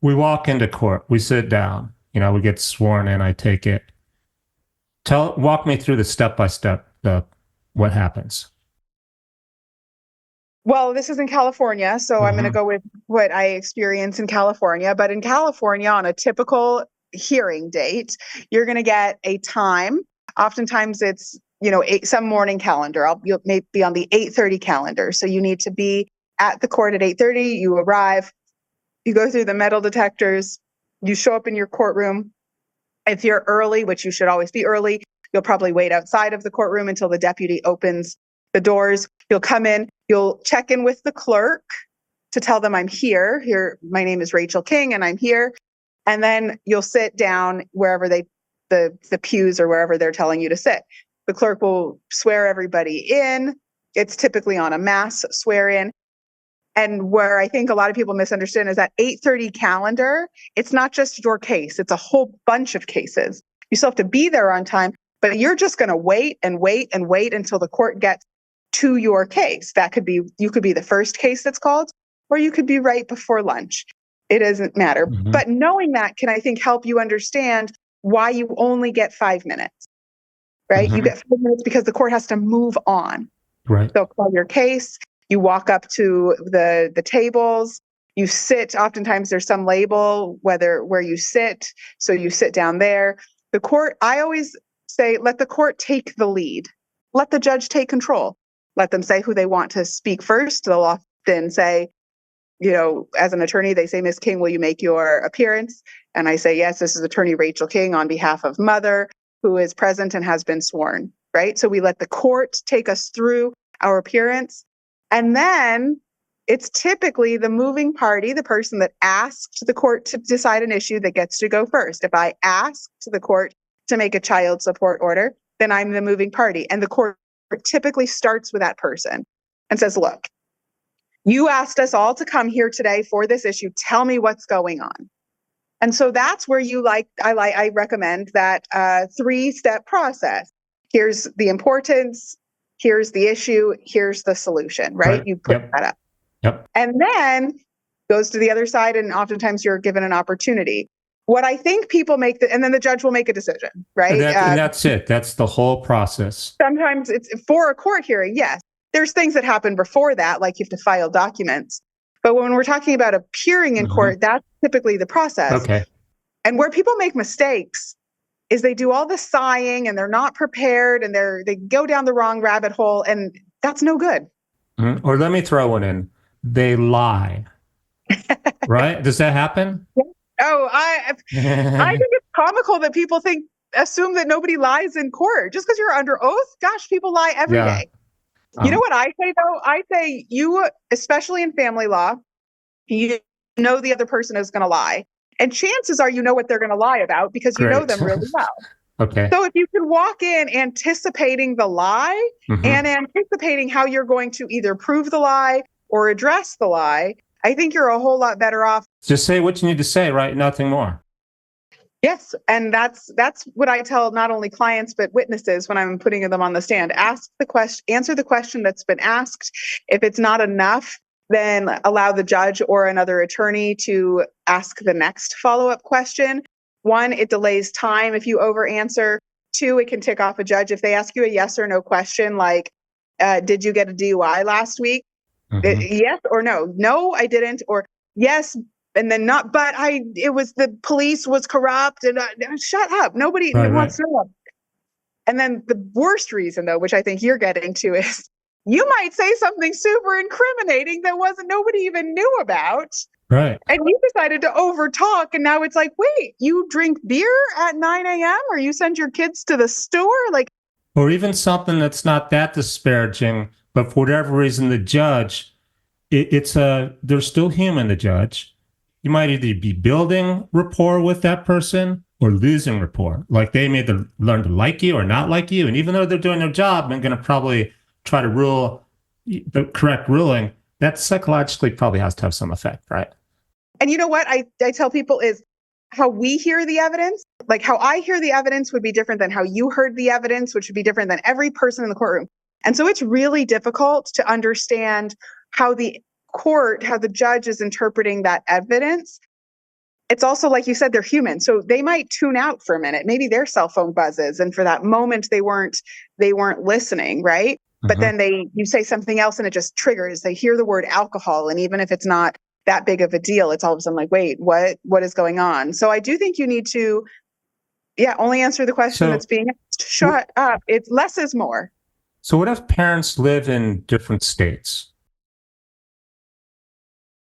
we walk into court, we sit down, we get sworn in, I take it. Walk me through the step by step, what happens. Well, this is in California, so I'm going to go with what I experience in California. But in California, on a typical hearing date, you're going to get a time. Oftentimes it's, some morning calendar. You'll maybe be on the 8:30 calendar. So you need to be at the court at 8:30. You arrive, you go through the metal detectors, you show up in your courtroom. If you're early, which you should always be early, you'll probably wait outside of the courtroom until the deputy opens the doors. You'll come in, you'll check in with the clerk to tell them I'm here. My name is Rachael King and I'm here. And then you'll sit down wherever the pews or wherever they're telling you to sit. The clerk will swear everybody in. It's typically on a mass swear in. And where I think a lot of people misunderstand is that 8:30 calendar, it's not just your case. It's a whole bunch of cases. You still have to be there on time, but you're just going to wait and wait and wait until the court gets to your case. You could be the first case that's called, or you could be right before lunch. It doesn't matter. Mm-hmm. But knowing that can, I think, help you understand why you only get 5 minutes, right? Mm-hmm. You get 5 minutes because the court has to move on. Right. They'll call your case. You walk up to the tables. You sit. Oftentimes there's some label where you sit. So you sit down there. The court, I always say, let the court take the lead. Let the judge take control. Let them say who they want to speak first. They'll often say, as an attorney, they say, Ms. King, will you make your appearance? And I say, yes, this is Attorney Rachael King on behalf of Mother, who is present and has been sworn, right? So we let the court take us through our appearance. And then it's typically the moving party, the person that asked the court to decide an issue, that gets to go first. If I asked the court to make a child support order, then I'm the moving party. And the court typically starts with that person and says, look, you asked us all to come here today for this issue. Tell me what's going on. And so that's where I recommend that 3-step process. Here's the importance. Here's the issue. Here's the solution, right? You put that up. Yep. And then goes to the other side, and oftentimes you're given an opportunity. What I think people and then the judge will make a decision, right? And that's it. That's the whole process. Sometimes it's for a court hearing, yes. There's things that happen before that, like you have to file documents. But when we're talking about appearing in court, that's typically the process. Okay. And where people make mistakes is they do all the sighing and they're not prepared and they go down the wrong rabbit hole, and that's no good. Mm-hmm. Or let me throw one in. They lie. Right? Does that happen? Oh, I think it's comical that people assume that nobody lies in court just because you're under oath. Gosh, people lie every day. You know what I say, though? I say you, especially in family law, you know the other person is going to lie. And chances are you know what they're going to lie about because you know them really well. Okay. So if you can walk in anticipating the lie and anticipating how you're going to either prove the lie or address the lie, I think you're a whole lot better off. Just say what you need to say, right? Nothing more. Yes. And that's what I tell not only clients, but witnesses when I'm putting them on the stand. Answer the question that's been asked. If it's not enough, then allow the judge or another attorney to ask the next follow-up question. 1, it delays time if you over answer. 2, it can tick off a judge. If they ask you a yes or no question, like, did you get a DUI last week? Yes or no? No, I didn't. Or yes, and then not, but it was the police was corrupt and shut up. Nobody wants to know. And then the worst reason, though, which I think you're getting to, is you might say something super incriminating that nobody even knew about. Right. And you decided to overtalk. And now it's like, wait, you drink beer at 9 a.m. or you send your kids to the store? Or even something that's not that disparaging, but for whatever reason, the judge, they're still human, the judge. You might either be building rapport with that person or losing rapport. Like they may learn to like you or not like you. And even though they're doing their job and going to probably try to rule the correct ruling, that psychologically probably has to have some effect, right? And you know what I tell people is how we hear the evidence, like how I hear the evidence would be different than how you heard the evidence, which would be different than every person in the courtroom. And so it's really difficult to understand how the judge is interpreting that evidence. it's also, like you said, they're human. So they might tune out for a minute. Maybe their cell phone buzzes, and for that moment they weren't listening, right? But Mhm. then you say something else and it just triggers. They hear the word alcohol, and even if it's not that big of a deal, it's all of a sudden like, wait, what is going on? So I do think you need to, only answer the question So, that's being asked. w- Shut up. It's less is more. so what if parents live in different states?